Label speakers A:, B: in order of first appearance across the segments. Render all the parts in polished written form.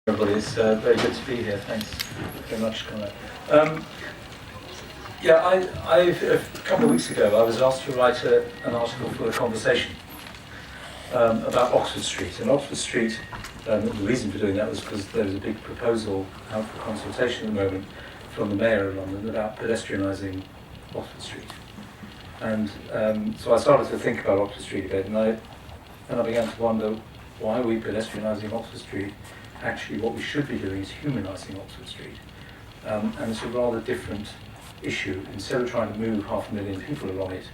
A: Everybody, it's very good to be here. Thanks very much, Conrad. A couple of weeks ago, I was asked to write an article for The Conversation about Oxford Street. And Oxford Street, the reason for doing that was because there was a big proposal out for consultation at the moment from the Mayor of London about pedestrianising Oxford Street. And so I started to think about Oxford Street a bit, and I began to wonder, why are we pedestrianising Oxford Street? Actually, what we should be doing is humanising Oxford Street. And it's a rather different issue. Instead of trying to move 500,000 people along it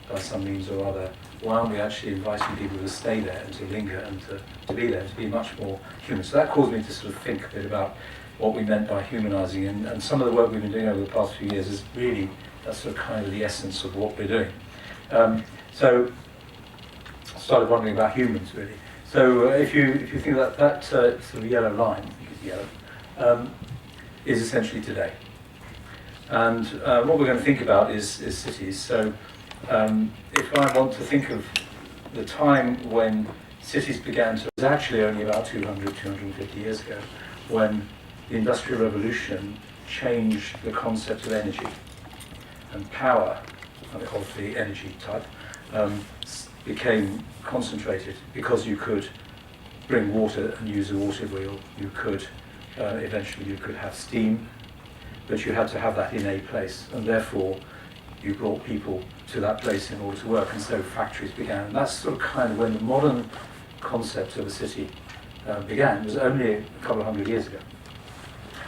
A: by some means or other, why aren't we actually inviting people to stay there and to linger and to be there, to be much more human? So that caused me to sort of think a bit about what we meant by humanising, and some of the work we've been doing over the past few years is really, that's sort of kind of the essence of what we're doing. So I started wondering about humans, really. So if you think that sort of yellow line, I think it's yellow, is essentially today. And what we're going to think about is cities. So if I want to think of the time when cities began to, it was actually only about 250 years ago, when the Industrial Revolution changed the concept of energy and power of the energy type. Became concentrated because you could bring water and use a water wheel. You could eventually you could have steam, but you had to have that in a place, and therefore you brought people to that place in order to work, and so factories began. And that's sort of kind of when the modern concept of a city began. It was only a couple of hundred years ago.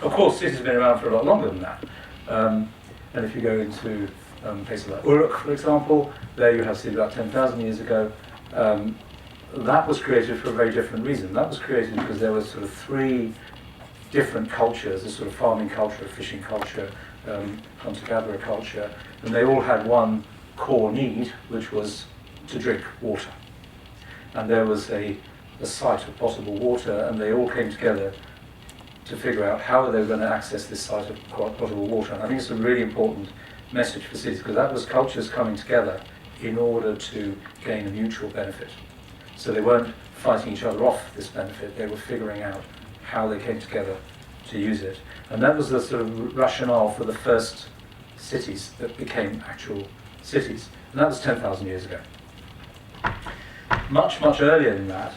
A: Of course, cities have been around for a lot longer than that. And if you go into places like Uruk, for example, there you have cities about 10,000 years ago. That was created for a very different reason. That was created because there were sort of three different cultures, a sort of farming culture, fishing culture, hunter-gatherer culture, and they all had one core need, which was to drink water. And there was a site of potable water, and they all came together to figure out how they were going to access this site of potable water. And I think it's a really important message for cities, because that was cultures coming together in order to gain a mutual benefit. So they weren't fighting each other off this benefit, they were figuring out how they came together to use it. And that was the sort of rationale for the first cities that became actual cities. And that was 10,000 years ago. Much, much earlier than that,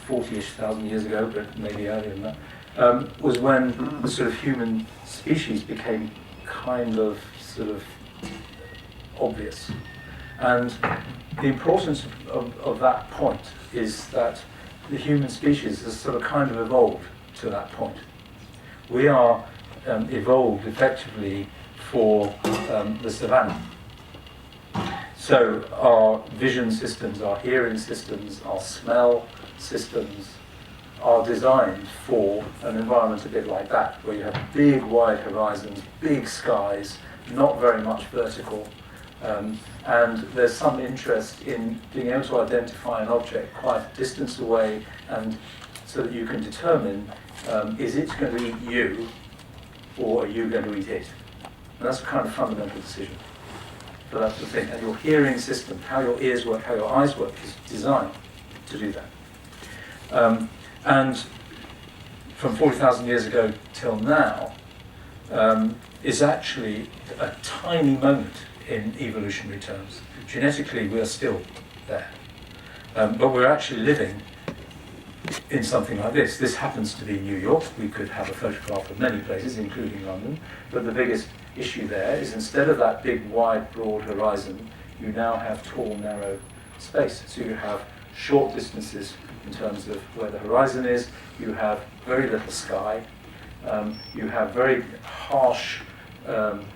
A: 40-ish thousand years ago, but maybe earlier than that, was when the sort of human species became kind of sort of obvious. And the importance of that point is that the human species has sort of kind of evolved to that point. We are evolved effectively for the savannah. So our vision systems, our hearing systems, our smell systems are designed for an environment a bit like that, where you have big wide horizons, big skies, not very much vertical, and there's some interest in being able to identify an object quite a distance away, and so that you can determine, is it going to eat you, or are you going to eat it? And that's a kind of fundamental decision for that sort of thing. And your hearing system, how your ears work, how your eyes work, is designed to do that. And from 40,000 years ago till now is actually a tiny moment in evolutionary terms. Genetically, we're still there. But we're actually living in something like this. This happens to be New York. We could have a photograph of many places, including London. But the biggest issue there is, instead of that big, wide, broad horizon, you now have tall, narrow space. So you have short distances in terms of where the horizon is, you have very little sky, you have very harsh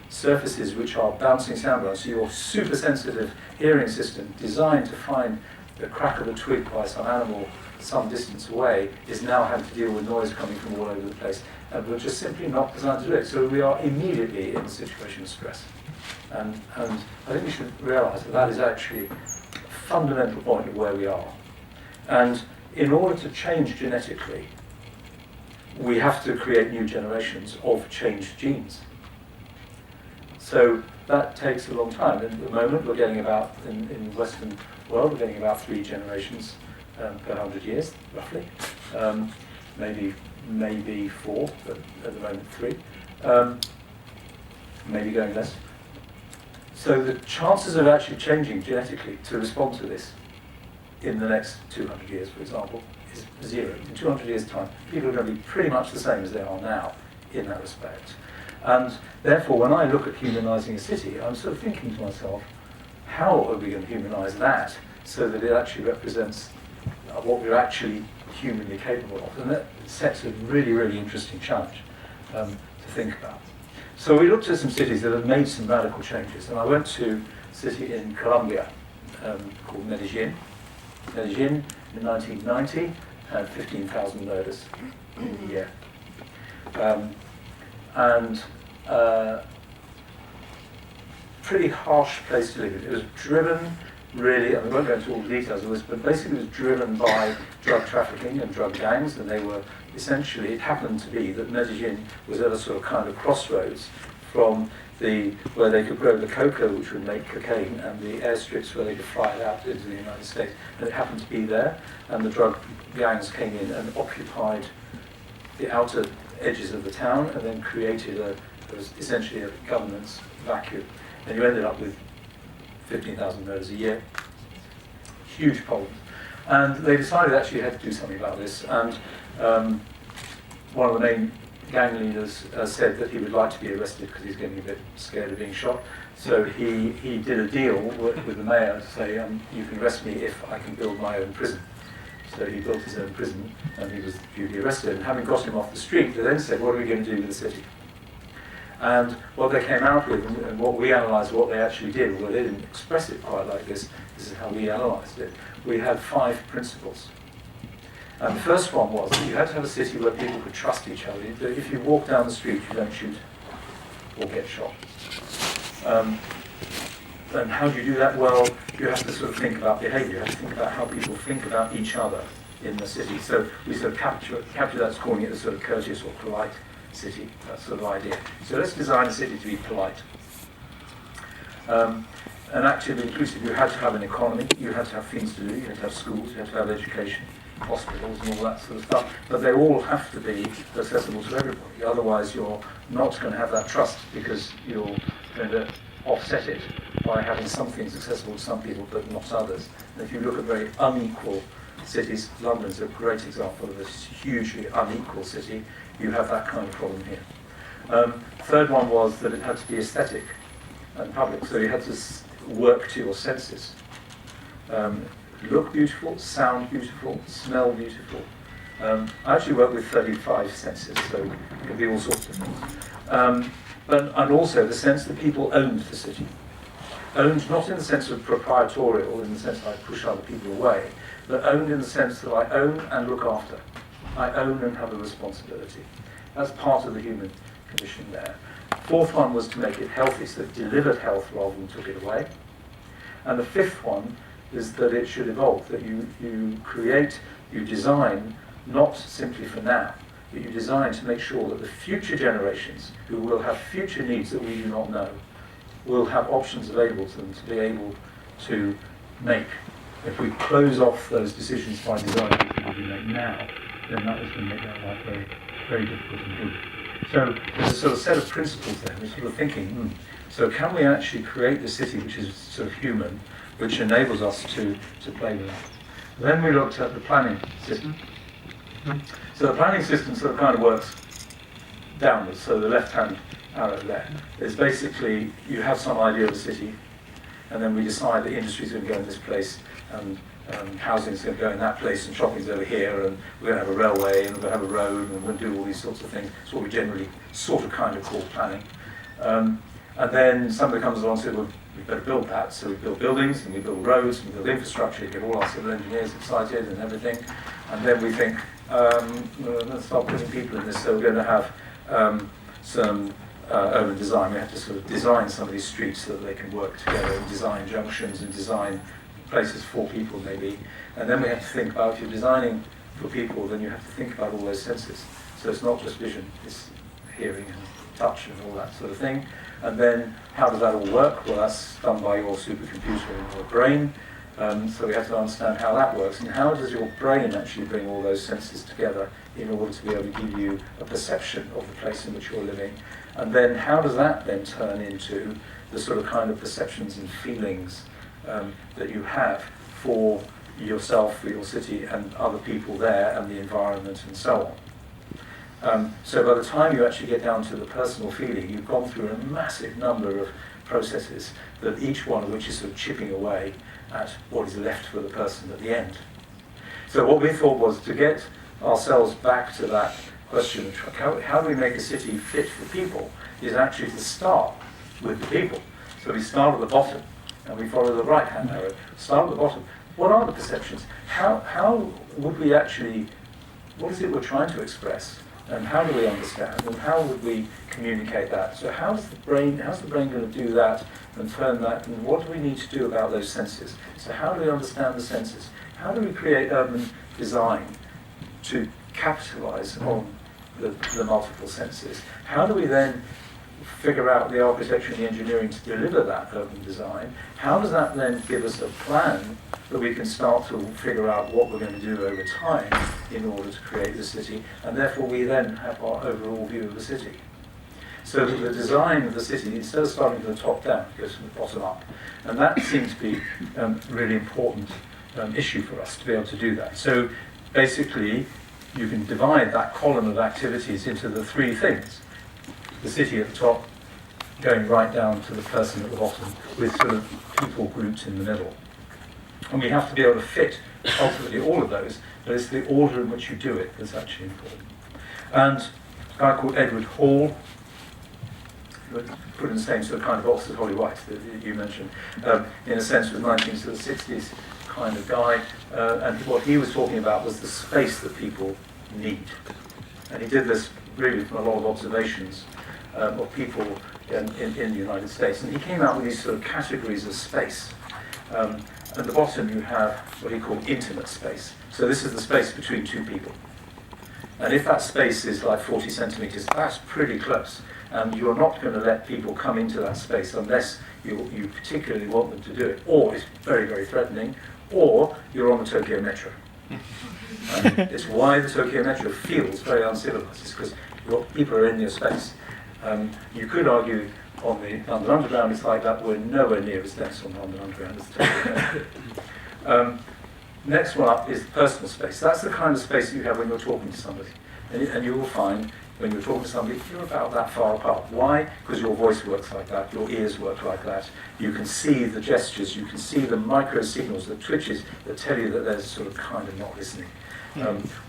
A: surfaces which are bouncing sound around. So your super sensitive hearing system, designed to find the crack of a twig by some animal some distance away, is now having to deal with noise coming from all over the place. And we're just simply not designed to do it. So we are immediately in a situation of stress. And I think we should realise that that is actually a fundamental point of where we are. And in order to change genetically, we have to create new generations of changed genes. So that takes a long time. At the moment, we're getting about, in the Western world, we're getting about 3 generations per 100 years, roughly. maybe 4, but at the moment 3, maybe going less. So the chances of actually changing genetically to respond to this in the next 200 years, for example, is 0. In 200 years' time, people are going to be pretty much the same as they are now in that respect. And therefore, when I look at humanising a city, I'm sort of thinking to myself, how are we going to humanise that so that it actually represents what we're actually humanly capable of? And that sets a really, really interesting challenge to think about. So we looked at some cities that have made some radical changes, and I went to a city in Colombia called Medellin. Medellin in 1990 had 15,000 murders in a year. Pretty harsh place to live in. It was driven really, and we won't go into all the details of this, but basically it was driven by drug trafficking and drug gangs, and they were essentially, it happened to be that Medellin was at a sort of kind of crossroads from where they could grow the cocoa, which would make cocaine, and the airstrips where they could fly it out into the United States. And it happened to be there, and the drug gangs came in and occupied the outer edges of the town, and then created essentially a governance vacuum. And you ended up with 15,000 murders a year. Huge problem. And they decided actually they had to do something about this. And one of the main gang leaders said that he would like to be arrested because he's getting a bit scared of being shot. So he did a deal with the mayor to say, you can arrest me if I can build my own prison. So he built his own prison, and he was duly arrested. And having got him off the street, they then said, what are we going to do with the city? And what they came out with, and what we analysed, what they actually did, although they didn't express it quite like this is how we analysed it. We had 5 principles. And the first one was that you had to have a city where people could trust each other. That if you walk down the street, you don't shoot or get shot. And how do you do that? Well, you have to sort of think about behaviour. You have to think about how people think about each other in the city. So we sort of capture that as calling it a sort of courteous or polite city, that sort of idea. So let's design a city to be polite. And active, inclusive, you had to have an economy, you had to have things to do, you had to have schools, you had to have education, hospitals and all that sort of stuff, but they all have to be accessible to everybody. Otherwise you're not going to have that trust, because you're going to offset it by having some things accessible to some people but not others. And if you look at very unequal cities, London's a great example of a hugely unequal city. You have that kind of problem here. Third one was that it had to be aesthetic and public, so you had to work to your senses. Look beautiful, sound beautiful, smell beautiful. I actually work with 35 senses, so it can be all sorts of things. And also the sense that people owned the city. Owned not in the sense of proprietorial, in the sense that I push other people away, but owned in the sense that I own and look after. I own and have a responsibility. That's part of the human condition there. Fourth one was to make it healthy, so it delivered health rather than took it away. And the fifth one is that it should evolve, that you create, you design, not simply for now, but you design to make sure that the future generations, who will have future needs that we do not know, will have options available to them to be able to make. If we close off those decisions by designing that we make now, then that is going to make that life very, very difficult and good. So there's a sort of set of principles there. We're sort of thinking, so can we actually create the city which is sort of human, which enables us to play with that? Then we looked at the planning system. So the planning system sort of kind of works downwards, so the left-hand arrow there is basically you have some idea of the city, and then we decide that industry is going to go in this place, and housing is going to go in that place, and shopping's over here, and we're going to have a railway, and we're going to have a road, and we're going to do all these sorts of things. It's what we generally sort of kind of call planning. And then somebody comes along and says, well, we better build that. So we build buildings, and we build roads, and we build infrastructure, get all our civil engineers excited and everything. And then we think, let's start putting people in this. So we're going to have some urban design. We have to sort of design some of these streets so that they can work together, and design junctions, and design places for people maybe. And then we have to think about, if you're designing for people, then you have to think about all those senses. So it's not just vision, it's hearing and touch and all that sort of thing. And then how does that all work? Well, that's done by your supercomputer in your brain. So we have to understand how that works, and how does your brain actually bring all those senses together in order to be able to give you a perception of the place in which you're living. And then how does that then turn into the sort of kind of perceptions and feelings that you have for yourself, for your city, and other people there, and the environment, and so on. So by the time you actually get down to the personal feeling, you've gone through a massive number of processes, that each one of which is sort of chipping away at what is left for the person at the end. So what we thought was to get ourselves back to that question of how do we make a city fit for people, is actually to start with the people. So we start at the bottom, and we follow the right-hand arrow. Start at the bottom. What are the perceptions? How would we actually, what is it we're trying to express? And how do we understand? And how would we communicate that? So how's the brain going to do that and turn that? And what do we need to do about those senses? So how do we understand the senses? How do we create urban design to capitalize on the multiple senses? How do we then figure out the architecture and the engineering to deliver that urban design? How does that then give us a plan that we can start to figure out what we're going to do over time in order to create the city, and therefore we then have our overall view of the city. So that the design of the city, instead of starting from the top down, goes from the bottom up. And that seems to be a really important issue for us to be able to do that. So basically, you can divide that column of activities into the three things. The city at the top, going right down to the person at the bottom, with sort of people groups in the middle. And we have to be able to fit ultimately all of those, but it's the order in which you do it that's actually important. And a guy called Edward Hall, put in the same sort of kind of Oxford Holly White that you mentioned, in a sense was 1960s kind of guy, and what he was talking about was the space that people need. And he did this really from a lot of observations of people in the United States. And he came out with these sort of categories of space. At the bottom you have what he called intimate space. So this is the space between two people. And if that space is like 40 centimetres, that's pretty close. And you're not going to let people come into that space unless you particularly want them to do it. Or it's very, very threatening, or you're on the Tokyo Metro. It's why the Tokyo Metro feels very uncivilized. It's because people are in your space. You could argue on the London Underground it's like that. We're nowhere near as dense on the London Underground as the Tokyo Metro. Next one up is personal space. That's the kind of space that you have when you're talking to somebody. And you will find when you're talking to somebody, you're about that far apart. Why? Because your voice works like that, your ears work like that. You can see the gestures, you can see the micro signals, the twitches that tell you that there's sort of kind of not listening.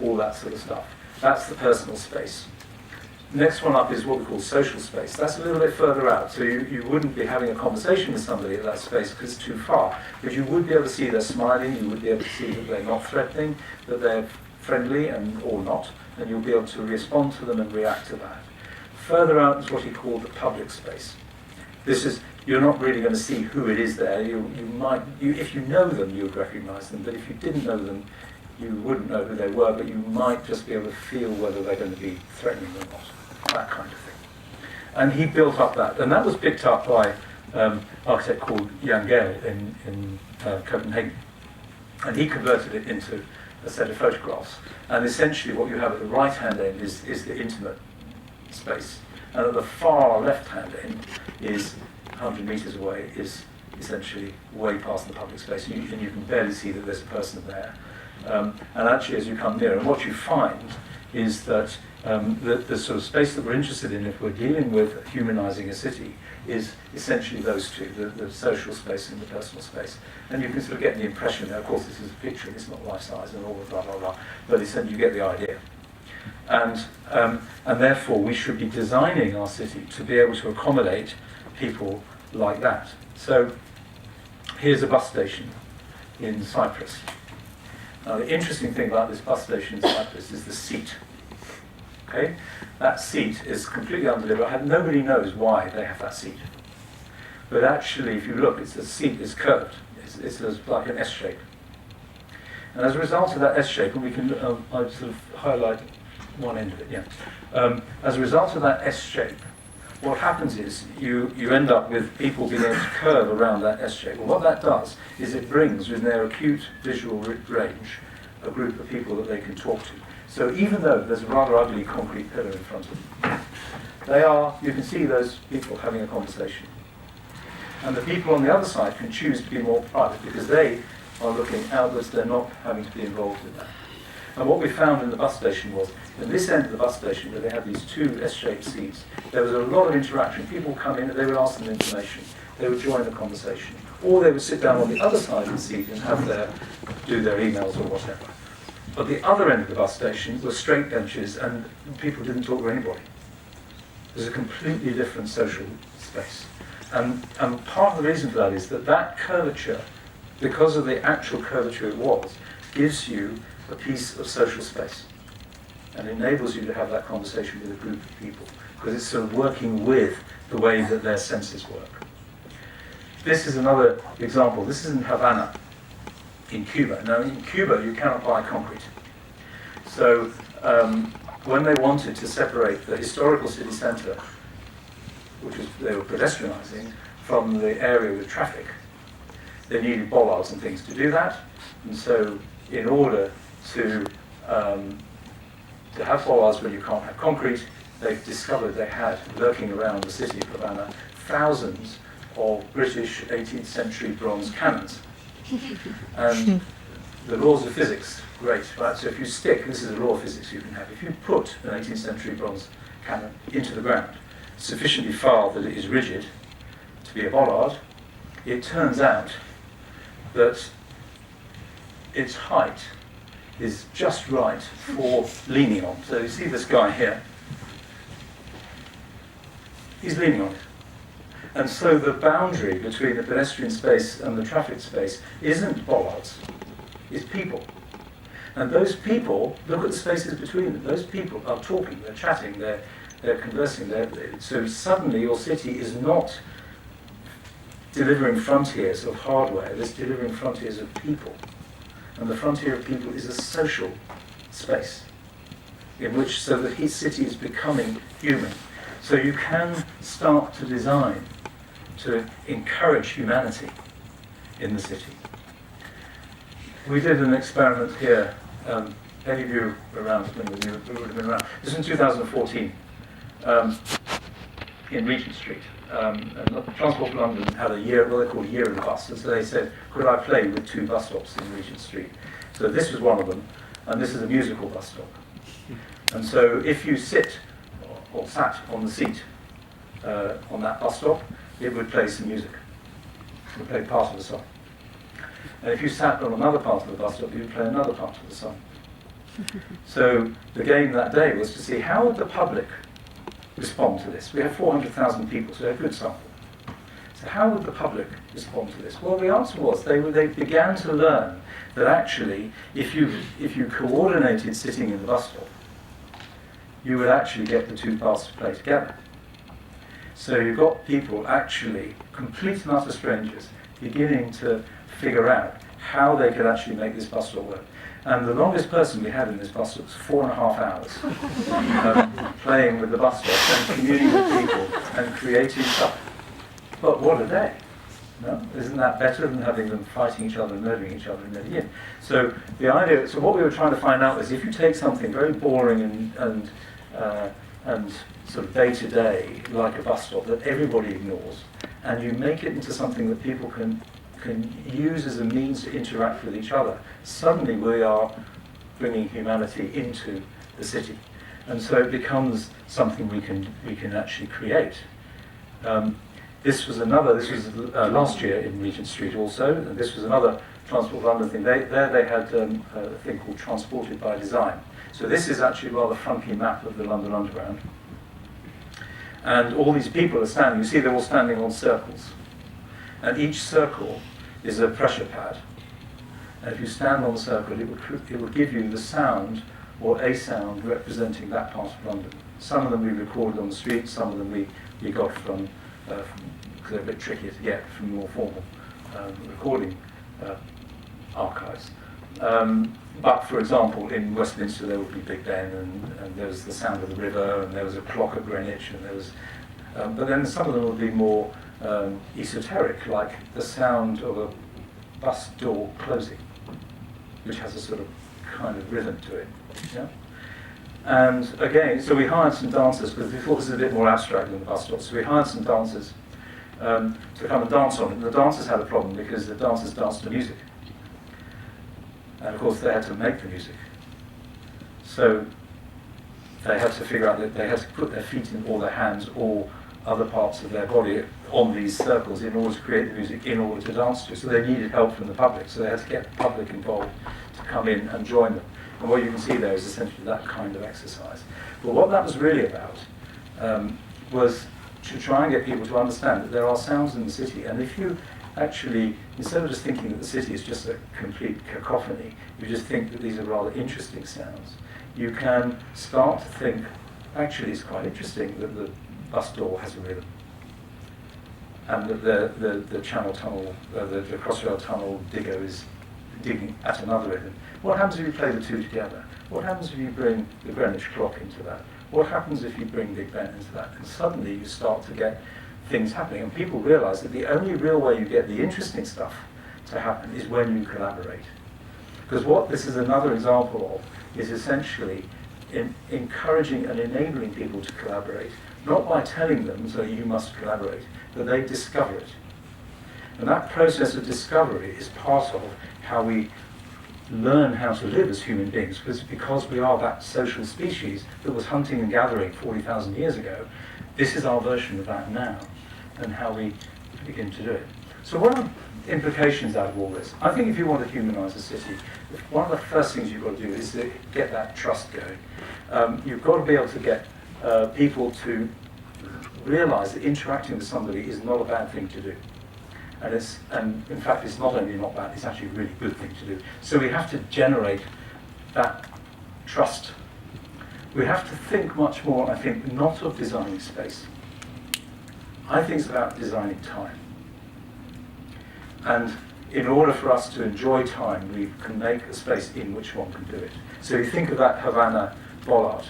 A: All that sort of stuff. That's the personal space. Next one up is what we call social space. That's a little bit further out. So you wouldn't be having a conversation with somebody at that space because it's too far. But you would be able to see they're smiling, you would be able to see that they're not threatening, that they're friendly or not, and you'll be able to respond to them and react to that. Further out is what he called the public space. This is, you're not really going to see who it is there. You might, if you know them, you would recognise them, but if you didn't know them, you wouldn't know who they were, but you might just be able to feel whether they're going to be threatening or not. That kind of thing. And he built up that, and that was picked up by an architect called Jan Gehl in Copenhagen. And he converted it into a set of photographs. And essentially what you have at the right-hand end is the intimate space. And at the far left-hand end is 100 metres away, is essentially way past the public space. And you can barely see that there's a person there. And actually as you come near, and what you find is that the sort of space that we're interested in, if we're dealing with humanizing a city, is essentially those two, the social space and the personal space. And you can sort of get the impression there, of course this is a picture, it's not life-size and all of blah, blah, blah, but essentially you get the idea. And therefore we should be designing our city to be able to accommodate people like that. So here's a bus station in Cyprus. Now the interesting thing about this bus station in Cyprus is the seat. Okay? That seat is completely undelivered. Nobody knows why they have that seat. But actually, if you look, the seat is curved. It's like an S shape. And as a result of that S shape, and we can, I'd sort of highlight one end of it, yeah. As a result of that S shape, what happens is you end up with people being able to curve around that S-shape. Well, what that does is it brings, within their acute visual range, a group of people that they can talk to. So even though there's a rather ugly concrete pillar in front of them, you can see those people having a conversation. And the people on the other side can choose to be more private because they are looking outwards, they're not having to be involved in that. And what we found in the bus station was, at this end of the bus station, where they had these two S-shaped seats, there was a lot of interaction. People would come in, they would ask them information, they would join the conversation, or they would sit down on the other side of the seat and do their emails or whatever. But the other end of the bus station were straight benches, and people didn't talk to anybody. It was a completely different social space. And part of the reason for that is that curvature, because of the actual curvature it was, gives you a piece of social space and enables you to have that conversation with a group of people because it's sort of working with the way that their senses work. This is another example. This is in Havana, in Cuba. Now, in Cuba, you cannot buy concrete. So when they wanted to separate the historical city centre, which they were pedestrianising, from the area with traffic, they needed bollards and things to do that. And so in order to have bollards where you can't have concrete, they've discovered they had, lurking around the city of Havana, thousands of British 18th century bronze cannons. And the laws of physics, great, right? So if you stick, this is a law of physics you can have, if you put an 18th century bronze cannon into the ground sufficiently far that it is rigid to be a bollard, it turns out that its height is just right for leaning on. So you see this guy here, he's leaning on it. And so the boundary between the pedestrian space and the traffic space isn't bollards, it's people. And those people, look at the spaces between them, those people are talking, they're chatting, they're conversing. So suddenly your city is not delivering frontiers of hardware, it's delivering frontiers of people. And the frontier of people is a social space in which, so that his city is becoming human. So you can start to design to encourage humanity in the city. We did an experiment here. Any of you around, many of you would have been around. This was in 2014 in Regent Street. And Transport for London had a year, what they call a year in the bus. And so they said, could I play with 2 bus stops in Regent Street? So this was one of them, and this is a musical bus stop. And so if you sit or sat on the seat on that bus stop, it would play some music. It would play part of the song. And if you sat on another part of the bus stop, you would play another part of the song. So the game that day was to see how would the public respond to this. We have 400,000 people, so a good sample. So how would the public respond to this? Well, the answer was they began to learn that actually, if you coordinated sitting in the bus stop, you would actually get the 2 parts to play together. So you've got people actually, complete and utter strangers, beginning to figure out how they could actually make this bus stop work. And the longest person we had in this bus stop was 4.5 hours, playing with the bus stop and communing with people and creating stuff. But what a day! No? Isn't that better than having them fighting each other and murdering each other in the end? So the idea. So what we were trying to find out was if you take something very boring and sort of day to day, like a bus stop that everybody ignores, and you make it into something that people can use as a means to interact with each other, suddenly we are bringing humanity into the city. And so it becomes something we can actually create. This was last year in Regent Street also, and this was another Transport for London thing. They had a thing called Transported by Design. So this is actually a rather funky map of the London Underground. And all these people are standing, you see they're all standing on circles. And each circle is a pressure pad. And if you stand on the circle, it will give you the sound or a sound representing that part of London. Some of them we recorded on the street, some of them we got from because they're a bit trickier to get from more formal recording archives. But for example, in Westminster there would be Big Ben, and there was the sound of the river, and there was a clock at Greenwich, and there was But then some of them will be more esoteric, like the sound of a bus door closing, which has a sort of kind of rhythm to it. Yeah? And again, so we hired some dancers, because we thought this was a bit more abstract than the bus stop, so we hired some dancers to come and dance on it. And the dancers had a problem because the dancers danced to music. And of course they had to make the music. So they had to figure out that they had to put their feet in, or their hands, or other parts of their body on these circles in order to create the music, in order to dance to. So they needed help from the public, so they had to get the public involved to come in and join them. And what you can see there is essentially that kind of exercise. But what that was really about was to try and get people to understand that there are sounds in the city, and if you actually, instead of just thinking that the city is just a complete cacophony, you just think that these are rather interesting sounds, you can start to think, actually it's quite interesting that the bus door has a rhythm, and that the channel tunnel, the crossrail tunnel digger is digging at another rhythm. What happens if you play the two together? What happens if you bring the Greenwich clock into that? What happens if you bring Big Ben into that? And suddenly you start to get things happening, and people realize that the only real way you get the interesting stuff to happen is when you collaborate. Because what this is another example of is essentially encouraging and enabling people to collaborate, not by telling them, so you must collaborate, but they discover it. And that process of discovery is part of how we learn how to live as human beings, because we are that social species that was hunting and gathering 40,000 years ago. This is our version of that now, and how we begin to do it. So what are the implications out of all this? I think if you want to humanize a city, one of the first things you've got to do is to get that trust going. You've got to be able to get people to realize that interacting with somebody is not a bad thing to do. And in fact, it's not only not bad, it's actually a really good thing to do. So we have to generate that trust. We have to think much more, I think, not of designing space. I think it's about designing time. And in order for us to enjoy time, we can make a space in which one can do it. So you think of that Havana bollard,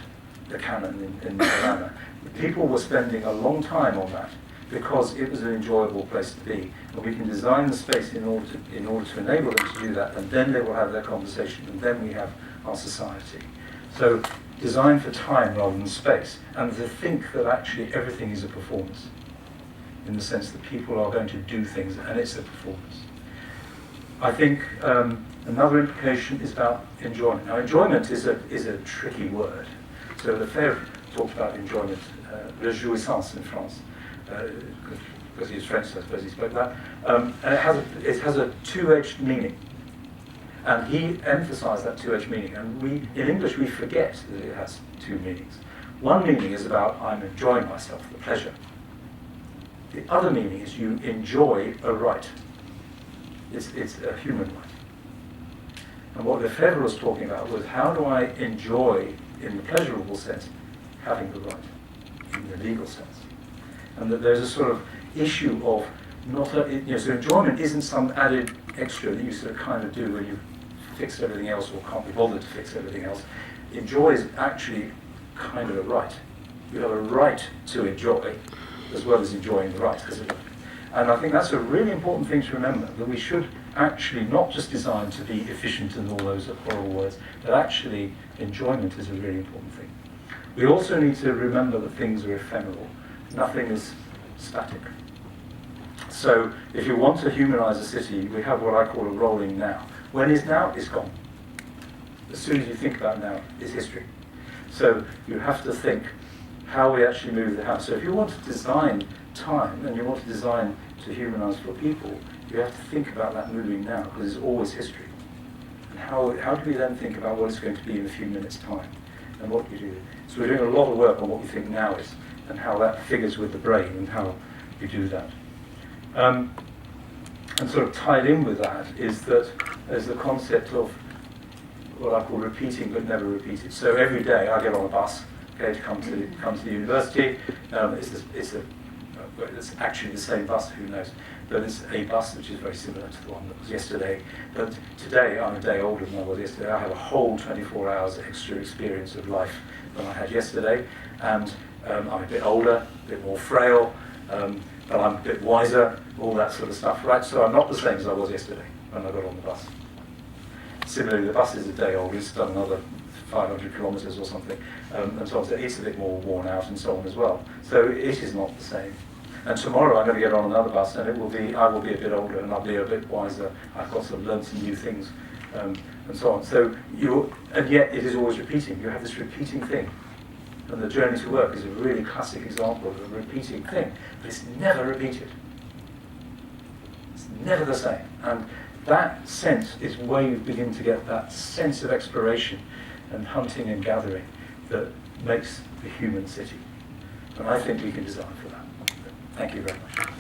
A: the cannon in Havana. People were spending a long time on that, because it was an enjoyable place to be. And we can design the space in order to enable them to do that, and then they will have their conversation, and then we have our society. So design for time rather than space, and to think that actually everything is a performance, in the sense that people are going to do things, and it's a performance. I think another implication is about enjoyment. Now, enjoyment is a tricky word. So Lefebvre talked about enjoyment, réjouissance in France. Because he's French, so I suppose he spoke that. And it has a two-edged meaning. And he emphasized that two-edged meaning. And in English, we forget that it has two meanings. One meaning is about I'm enjoying myself, the pleasure. The other meaning is you enjoy a right. It's a human right. And what Lefebvre was talking about was, how do I enjoy, in the pleasurable sense, having the right, in the legal sense? And that there's a sort of issue of so enjoyment isn't some added extra that you sort of kind of do when you've fixed everything else or can't be bothered to fix everything else. Enjoy is actually kind of a right. You have a right to enjoy as well as enjoying the right. And I think that's a really important thing to remember, that we should actually not just design to be efficient and all those horrible words, but actually enjoyment is a really important thing. We also need to remember that things are ephemeral. Nothing is static. So if you want to humanize a city, we have what I call a rolling now. When is now, is gone. As soon as you think about now, is history. So you have to think how we actually move the house. So if you want to design time, and you want to design to humanize for people, you have to think about that moving now, because it's always history. And how do we then think about what it's going to be in a few minutes' time, and what you do? So we're doing a lot of work on what we think now is, and how that figures with the brain, and how you do that. And sort of tied in with that is that there's the concept of what I call repeating but never repeated. So every day I get on a bus, okay, to come to the university. It's actually the same bus, who knows? But it's a bus which is very similar to the one that was yesterday. But today, I'm a day older than I was yesterday. I have a whole 24 hours extra experience of life than I had yesterday. And I'm a bit older, a bit more frail, but I'm a bit wiser, all that sort of stuff, right? So I'm not the same as I was yesterday when I got on the bus. Similarly, the bus is a day old, it's done another 500 kilometres or something, and so on. So it's a bit more worn out and so on as well. So it is not the same. And tomorrow I'm going to get on another bus, and I will be a bit older, and I'll be a bit wiser. I've got to learn some new things, and so on. So and yet it is always repeating. You have this repeating thing. And the journey to work is a really classic example of a repeating thing, but it's never repeated. It's never the same. And that sense is where you begin to get that sense of exploration and hunting and gathering that makes the human city. And I think we can design for that. Thank you very much.